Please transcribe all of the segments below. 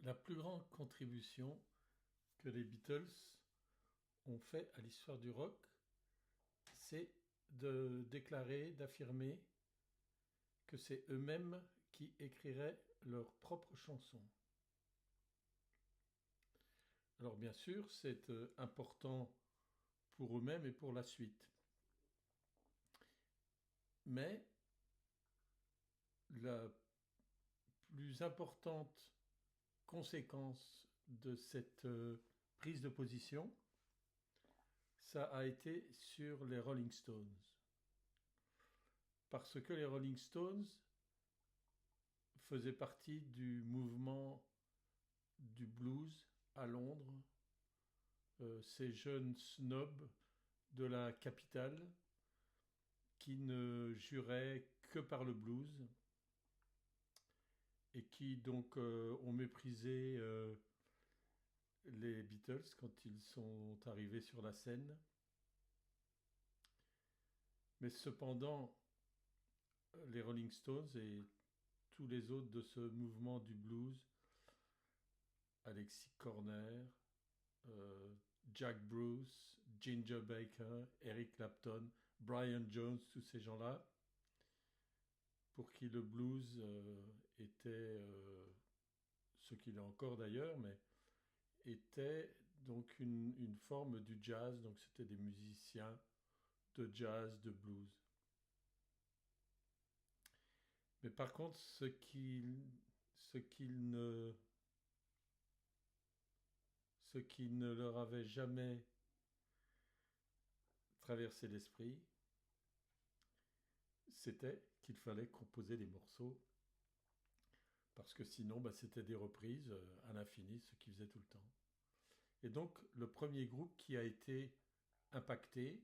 La plus grande contribution que les Beatles ont fait à l'histoire du rock, c'est de déclarer, d'affirmer que c'est eux-mêmes qui écriraient leurs propres chansons. Alors bien sûr, c'est important pour eux-mêmes et pour la suite. Mais la plus importante conséquence de cette prise de position, ça a été sur les Rolling Stones. Parce que les Rolling Stones faisaient partie du mouvement du blues à Londres, ces jeunes snobs de la capitale qui ne juraient que par le blues et qui donc ont méprisé les Beatles quand ils sont arrivés sur la scène. Mais cependant, les Rolling Stones et tous les autres de ce mouvement du blues, Alexis Corner, euh, Jack Bruce, Ginger Baker, Eric Clapton, Brian Jones, tous ces gens-là, pour qui le blues était ce qu'il est encore d'ailleurs, mais était donc une forme du jazz, donc c'était des musiciens de jazz, de blues. Mais par contre, ce ce qui ne leur avait jamais traversé l'esprit, c'était qu'il fallait composer des morceaux, parce que sinon, bah, c'était des reprises à l'infini, ce qu'ils faisaient tout le temps. Et donc, le premier groupe qui a été impacté,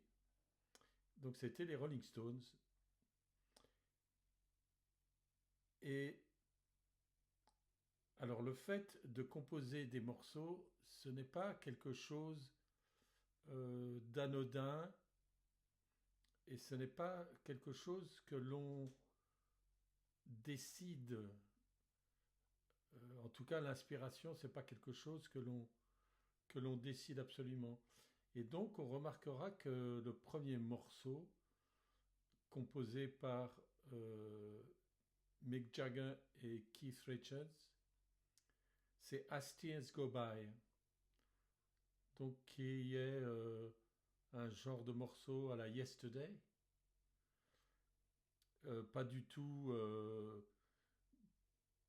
donc c'était les Rolling Stones. Et alors, le fait de composer des morceaux, ce n'est pas quelque chose d'anodin et ce n'est pas quelque chose que l'on décide. En tout cas, l'inspiration, c'est pas quelque chose que l'on décide absolument. Et donc, on remarquera que le premier morceau, composé par Mick Jagger et Keith Richards, c'est As Tears Go By, donc qui est un genre de morceau à la Yesterday, pas du tout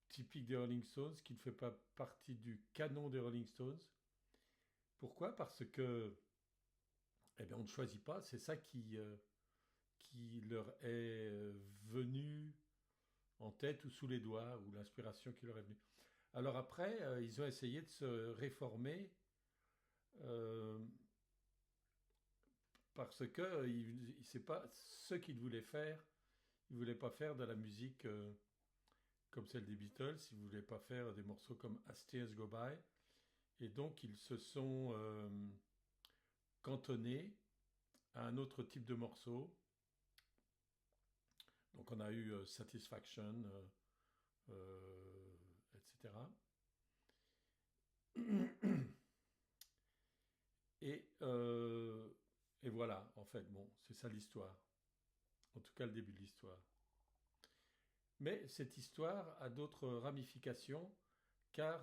typique des Rolling Stones, qui ne fait pas partie du canon des Rolling Stones. Pourquoi? Parce que, eh bien, on ne choisit pas, c'est ça qui leur est venu en tête ou sous les doigts, ou l'inspiration qui leur est venue. Alors après, ils ont essayé de se réformer euh, parce que c'est pas ce qu'ils voulaient faire. Ils voulaient pas faire de la musique comme celle des Beatles. Ils voulaient pas faire des morceaux comme As Tears Go By. Et donc ils se sont cantonnés à un autre type de morceau. Donc on a eu Satisfaction, etc. Et, euh, et voilà, en fait, bon, c'est ça l'histoire. En tout cas, le début de l'histoire. Mais cette histoire a d'autres ramifications, car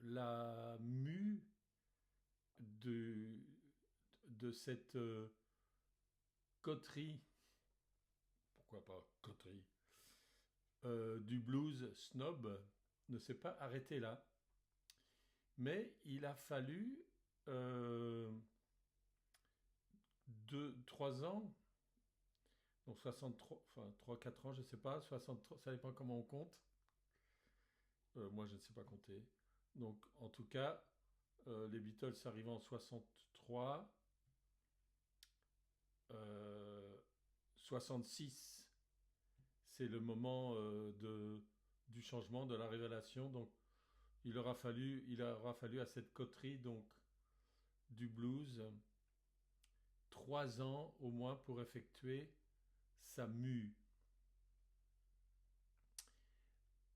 la mue de, de cette coterie, pourquoi pas coterie, du blues snob ne s'est pas arrêtée là. Mais il a fallu euh, 3 ans, donc 63, enfin 3 4 ans, je ne sais pas, 63, ça dépend comment on compte. Moi, je ne sais pas compter. Donc, en tout cas, les Beatles arrivent en 63, 66, c'est le moment du changement, de la révélation. Donc, il aura fallu à cette coterie donc du blues 3 ans au moins pour effectuer sa mue,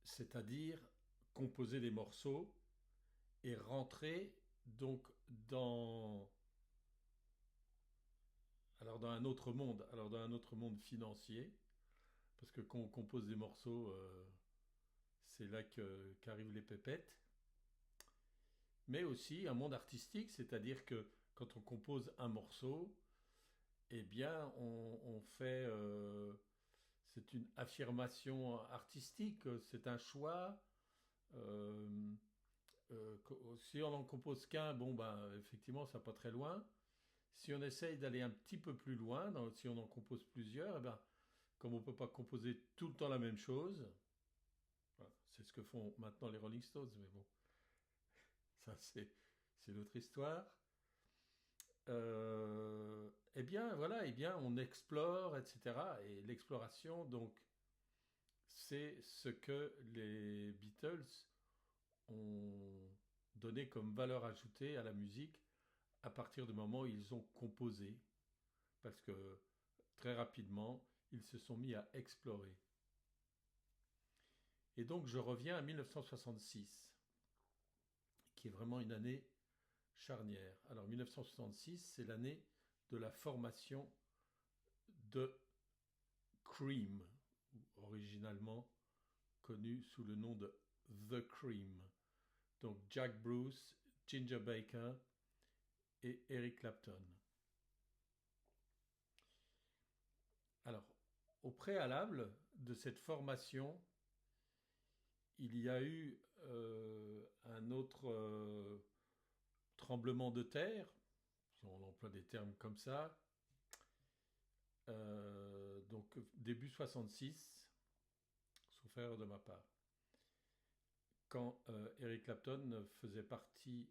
c'est-à-dire composer des morceaux et rentrer donc dans, dans un autre monde, dans un autre monde financier, parce que quand on compose des morceaux, c'est là qu'arrivent les pépettes, mais aussi un monde artistique, c'est-à-dire que quand on compose un morceau, eh bien, on fait, c'est une affirmation artistique, c'est un choix. euh, Si on en compose qu'un, bon, ben, effectivement, ça va pas très loin. Si on essaye d'aller un petit peu plus loin, si on en compose plusieurs, eh ben, comme on ne peut pas composer tout le temps la même chose, voilà, c'est ce que font maintenant les Rolling Stones, mais bon, ça c'est l'autre histoire. Eh bien, voilà, eh bien, on explore, etc. Et l'exploration, donc, c'est ce que les Beatles ont donné comme valeur ajoutée à la musique à partir du moment où ils ont composé, parce que très rapidement, ils se sont mis à explorer. Et donc, je reviens à 1966, qui est vraiment une année charnière. Alors, 1966, c'est l'année de la formation de Cream, originalement connu sous le nom de The Cream. Donc, Jack Bruce, Ginger Baker et Eric Clapton. Alors, au préalable de cette formation, il y a eu un autre tremblement de terre, si on emploie des termes comme ça, donc début 66, sauf erreur de ma part, quand Eric Clapton faisait partie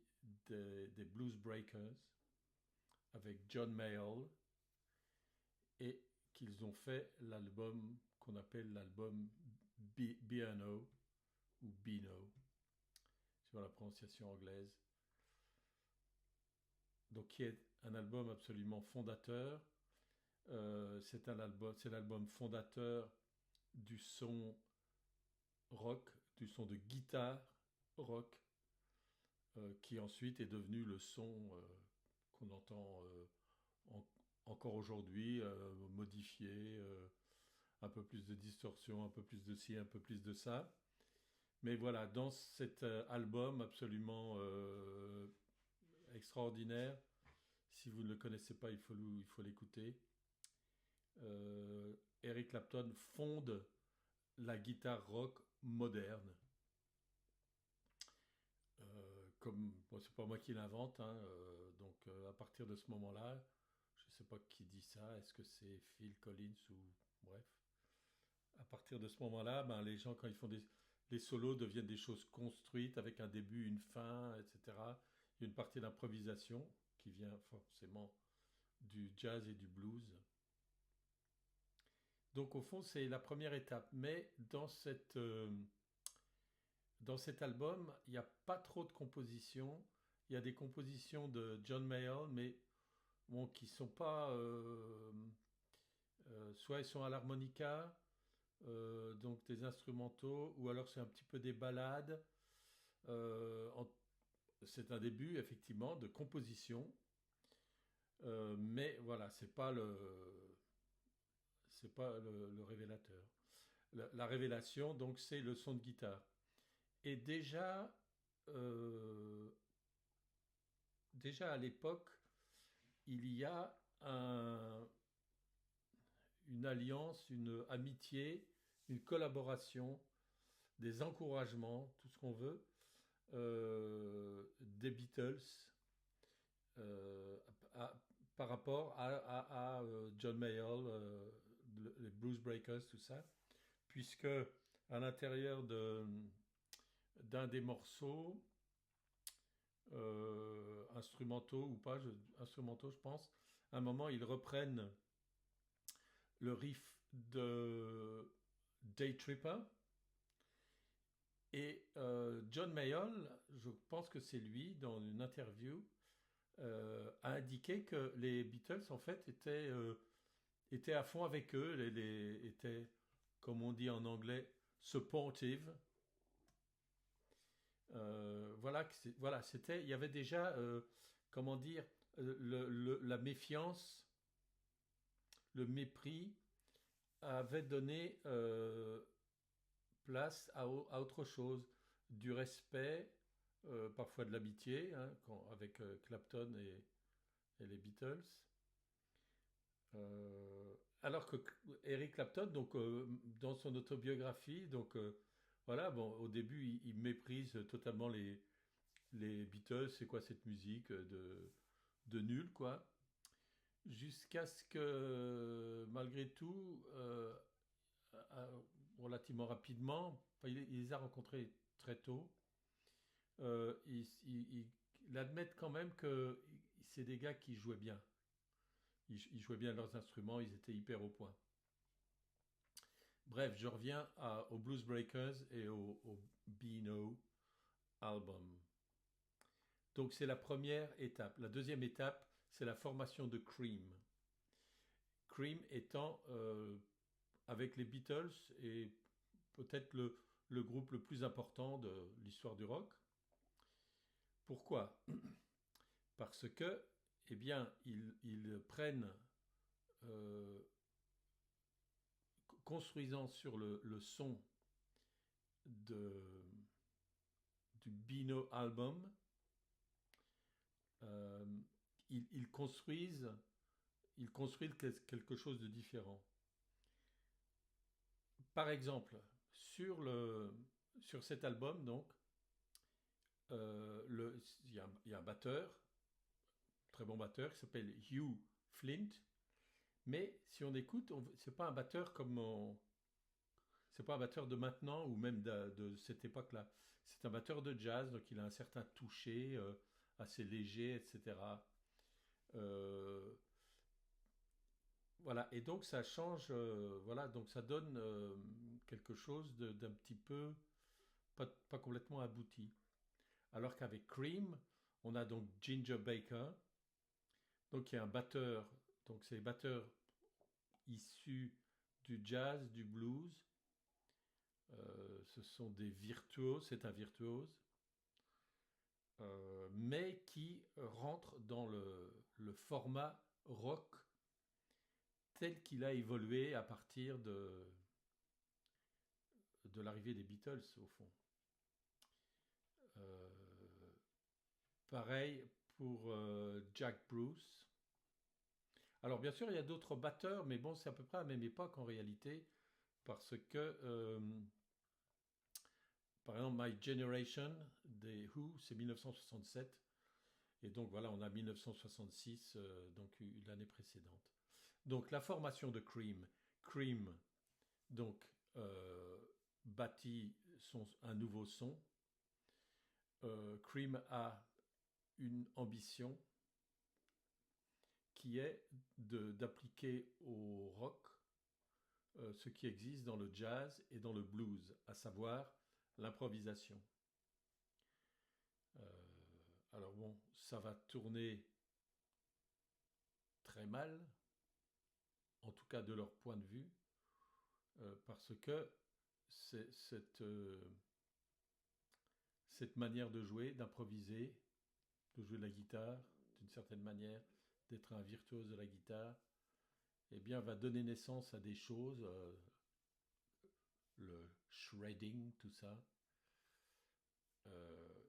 des Blues Breakers avec John Mayall et qu'ils ont fait l'album qu'on appelle l'album B&O ou Beano, sur la prononciation anglaise. Donc qui est un album absolument fondateur. C'est l'album fondateur du son rock, du son de guitare rock, qui ensuite est devenu le son qu'on entend en, encore aujourd'hui, modifié, un peu plus de distorsion, un peu plus de ci, un peu plus de ça. Mais voilà, dans cet album absolument extraordinaire, si vous ne le connaissez pas, il faut l'écouter. Eric Clapton fonde la guitare rock moderne. Comme bon, c'est pas moi qui l'invente, hein, donc à partir de ce moment-là, je ne sais pas qui dit ça, est-ce que c'est Phil Collins ou bref. À partir de ce moment-là, ben, les gens quand ils font les solos deviennent des choses construites avec un début, une fin, etc. Il y a une partie d'improvisation qui vient forcément du jazz et du blues. Donc au fond, c'est la première étape. Mais dans cet album, il n'y a pas trop de compositions. Il y a des compositions de John Mayall, mais bon, qui ne sont pas... soit ils sont à l'harmonica, donc des instrumentaux, ou alors c'est un petit peu des ballades. Euh, en- c'est un début, effectivement, de composition. Mais voilà, c'est pas le révélateur. La révélation, donc, c'est le son de guitare. Et euh, déjà à l'époque, il y a une alliance, une amitié, une collaboration, des encouragements, tout ce qu'on veut, des Beatles euh, à- par rapport à John Mayall, les Blues Breakers, tout ça, puisque à l'intérieur d'un des morceaux, instrumentaux ou pas, instrumentaux je pense, à un moment ils reprennent le riff de Day Tripper et John Mayall, je pense que c'est lui dans une interview, a indiqué que les Beatles en fait étaient à fond avec eux, étaient comme on dit en anglais supportive, voilà, il y avait déjà, comment dire, la méfiance, le mépris avait donné place à autre chose, du respect, parfois de l'amitié, hein, avec Clapton et les Beatles. Alors que Eric Clapton, donc dans son autobiographie, donc voilà, bon, au début, il méprise totalement les Beatles. C'est quoi cette musique de nul, quoi. Jusqu'à ce que, malgré tout, relativement rapidement, enfin, il les a rencontrés très tôt. Il admettent quand même que c'est des gars qui jouaient bien. Ils jouaient bien leurs instruments, ils étaient hyper au point. Bref, je reviens aux Blues Breakers et au Beano album. Donc c'est la première étape. La deuxième étape, c'est la formation de Cream. Cream étant avec les Beatles et peut-être le groupe le plus important de l'histoire du rock. Pourquoi? Parce que, eh bien, ils prennent, euh, construisant sur le son de, du Beano album, euh, ils construisent, ils construisent quelque chose de différent. Par exemple, sur cet album, donc, il y a un batteur, très bon batteur, qui s'appelle Hugh Flint. Mais si on écoute, c'est pas un batteur c'est pas un batteur de maintenant ou même de cette époque-là. C'est un batteur de jazz, donc il a un certain toucher assez léger, etc. Euh, voilà, et donc ça change, voilà, donc ça donne quelque chose d'un petit peu, pas complètement abouti. Alors qu'avec Cream, on a donc Ginger Baker, donc il y a un batteur, donc c'est les batteurs issus du jazz, du blues. Ce sont des virtuoses, c'est un virtuose, mais qui rentre dans le format rock tel qu'il a évolué à partir de l'arrivée des Beatles, au fond. Euh, Pareil pour Jack Bruce. Alors bien sûr, il y a d'autres batteurs, mais bon, c'est à peu près à la même époque en réalité, parce que, par exemple, My Generation des Who, c'est 1967, et donc voilà, on a 1966, donc l'année précédente. Donc la formation de Cream. Cream, donc, bâtit un nouveau son. Cream a une ambition qui est d'appliquer au rock ce qui existe dans le jazz et dans le blues, à savoir l'improvisation. Alors bon, ça va tourner très mal, en tout cas de leur point de vue, parce que cette manière de jouer, d'improviser, de jouer de la guitare d'une certaine manière, d'être un virtuose de la guitare, eh bien, va donner naissance à des choses, le shredding, tout ça, euh,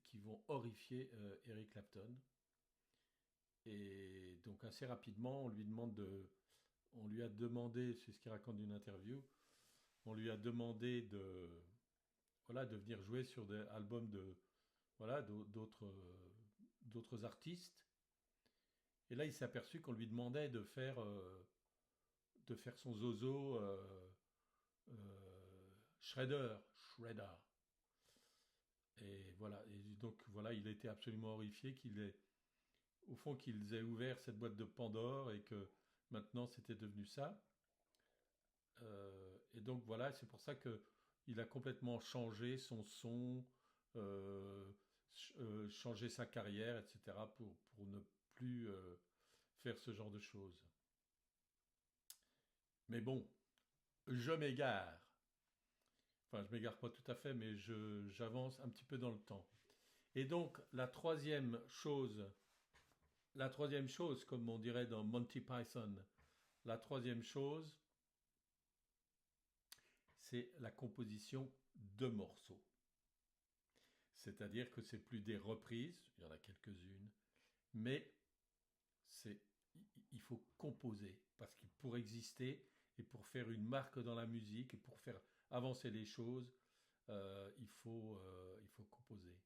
qui vont horrifier Eric Clapton. Et donc assez rapidement, on lui a demandé, c'est ce qu'il raconte d'une interview, on lui a demandé voilà, de venir jouer sur des albums voilà, d'autres artistes. Et là, il s'est aperçu qu'on lui demandait de faire son zozo shredder. Et voilà. Et donc voilà, il a été absolument horrifié au fond, qu'ils aient ouvert cette boîte de Pandore et que maintenant c'était devenu ça. Et donc voilà, c'est pour ça que il a complètement changé son son, euh, changé sa carrière, etc. pour ne plus faire ce genre de choses. Mais bon, je m'égare. Enfin, je m'égare pas tout à fait, mais j'avance un petit peu dans le temps. Et donc, la troisième chose, comme on dirait dans Monty Python, la troisième chose, c'est la composition de morceaux. C'est-à-dire que c'est plus des reprises, il y en a quelques-unes, mais c'est, il faut composer. Parce que pour exister et pour faire une marque dans la musique et pour faire avancer les choses, il faut composer.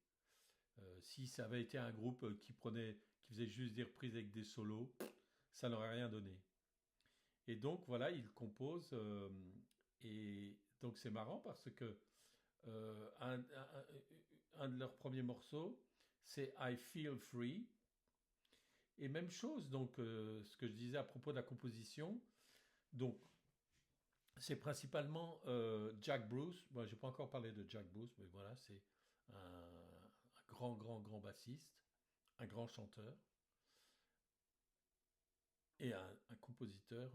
Si ça avait été un groupe qui faisait juste des reprises avec des solos, ça n'aurait rien donné. Et donc voilà, ils composent. Et donc c'est marrant parce que un de leurs premiers morceaux, c'est I Feel Free. Et même chose, donc ce que je disais à propos de la composition. Donc c'est principalement Jack Bruce. Moi, j'ai pas encore parlé de Jack Bruce, mais voilà, c'est un grand, grand, grand bassiste, un grand chanteur et un compositeur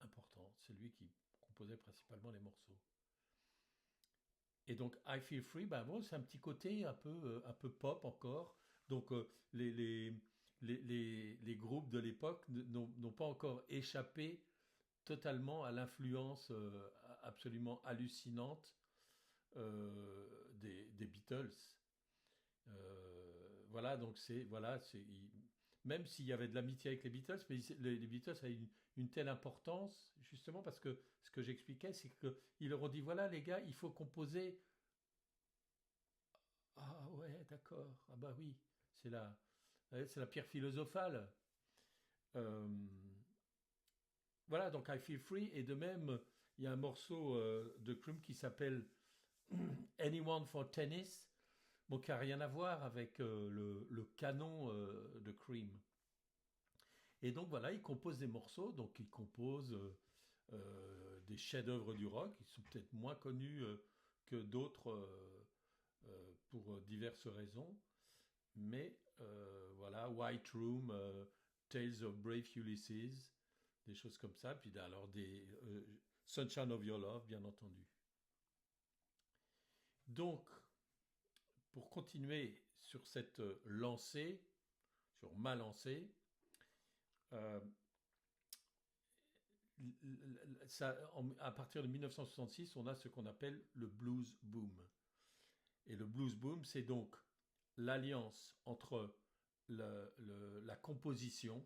important. C'est lui qui composait principalement les morceaux. Et donc I Feel Free, ben bon, c'est un petit côté un peu pop encore. Donc les groupes de l'époque n'ont pas encore échappé totalement à l'influence absolument hallucinante des Beatles. Voilà, donc même s'il y avait de l'amitié avec les Beatles, mais les Beatles avaient une telle importance, justement parce que ce que j'expliquais, c'est qu'ils leur ont dit, voilà les gars, il faut composer. Ah ouais, d'accord, ah bah oui, c'est la, c'est la pierre philosophale. Euh, voilà, donc I Feel Free, et de même, il y a un morceau de Cream qui s'appelle Anyone for Tennis, bon, qui n'a rien à voir avec le canon de Cream. Et donc voilà, il compose des morceaux, donc il compose des chefs-d'œuvre du rock, qui sont peut-être moins connus que d'autres pour diverses raisons, mais voilà, White Room, Tales of Brave Ulysses, des choses comme ça, puis alors des Sunshine of Your Love, bien entendu. Donc, pour continuer sur cette lancée, sur ma lancée, euh, à partir de 1966, on a ce qu'on appelle le blues boom. Et le blues boom, c'est donc l'alliance entre la composition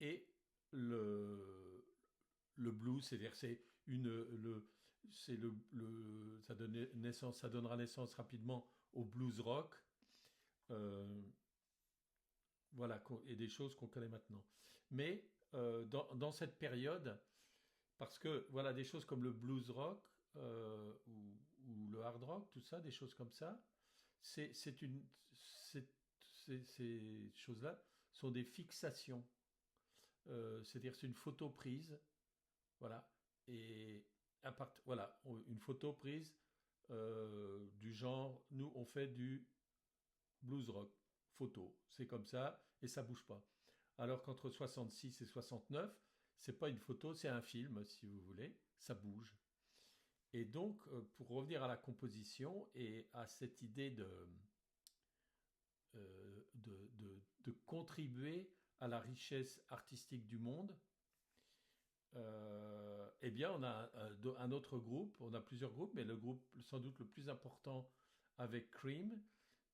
et le blues, c'est-à-dire ça donnera naissance rapidement au blues rock, euh, voilà, et des choses qu'on connaît maintenant. Mais dans cette période, parce que voilà, des choses comme le blues rock ou le hard rock, tout ça, des choses comme ça, c'est une, c'est- ces choses-là sont des fixations. C'est-à-dire c'est une photo prise, voilà, et voilà, une photo prise du genre, nous on fait du blues rock, photo, c'est comme ça et ça bouge pas. Alors qu'entre 66 et 69, c'est pas une photo, c'est un film si vous voulez, ça bouge. Et donc, pour revenir à la composition et à cette idée de contribuer à la richesse artistique du monde, eh bien, on a un autre groupe, on a plusieurs groupes, mais le groupe sans doute le plus important avec Cream,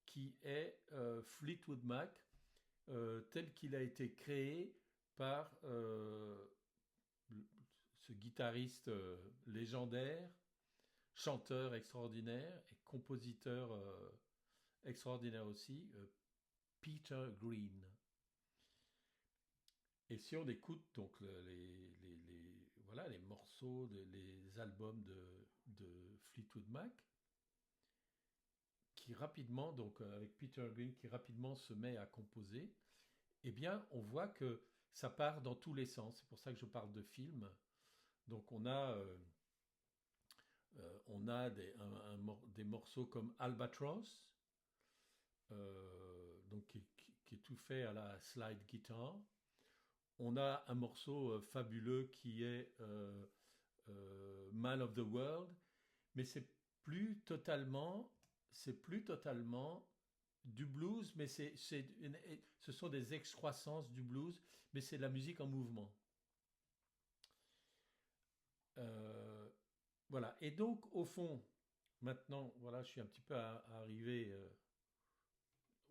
qui est Fleetwood Mac, tel qu'il a été créé par ce guitariste légendaire, chanteur extraordinaire et compositeur extraordinaire aussi, Peter Green. Et si on écoute donc voilà, les morceaux, les albums de Fleetwood Mac, qui rapidement, donc avec Peter Green, qui rapidement se met à composer, eh bien, on voit que ça part dans tous les sens. C'est pour ça que je parle de film. Donc, on a des morceaux comme Albatross, donc qui est tout fait à la slide guitar. On a un morceau fabuleux qui est Man of the World, mais c'est plus totalement du blues, mais ce sont des excroissances du blues, mais c'est de la musique en mouvement. Euh, voilà. Et donc, au fond, maintenant, voilà, je suis un petit peu arrivé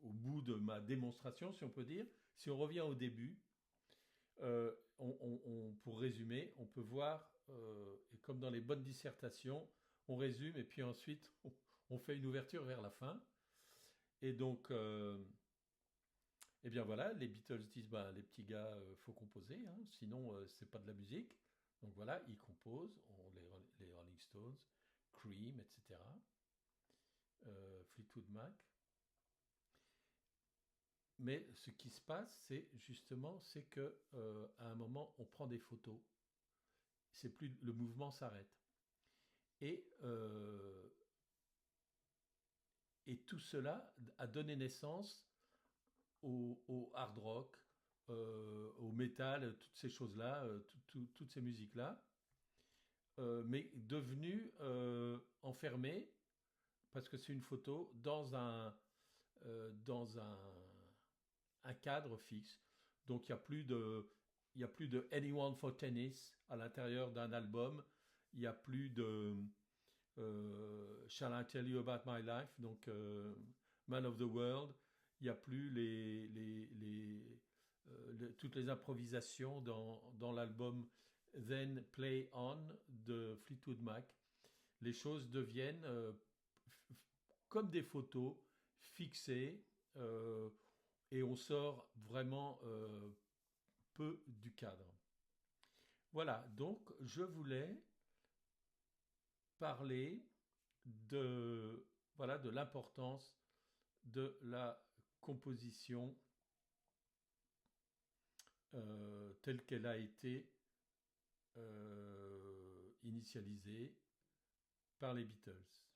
au bout de ma démonstration, si on peut dire. Si on revient au début, pour résumer, on peut voir, et comme dans les bonnes dissertations, on résume et puis ensuite on fait une ouverture vers la fin. Et donc, eh bien voilà, les Beatles disent, ben, les petits gars, faut composer, hein, sinon c'est pas de la musique. Donc voilà, ils composent, les Rolling Stones, Cream, etc., Fleetwood Mac. Mais ce qui se passe, c'est que à un moment, on prend des photos. C'est plus le mouvement s'arrête. Et, euh, et tout cela a donné naissance au hard rock, au métal, toutes ces choses-là, toutes ces musiques-là, mais devenues enfermées parce que c'est une photo dans un cadre fixe. Donc il y a plus de Anyone for Tennis à l'intérieur d'un album. Il n'y a plus de Shall I Tell You About My Life, donc Man of the World. Il n'y a plus toutes les improvisations dans l'album Then Play On de Fleetwood Mac. Les choses deviennent comme des photos fixées, et on sort vraiment peu du cadre. Voilà, donc je voulais parler de, voilà, de l'importance de la composition telle qu'elle a été initialisée par les Beatles.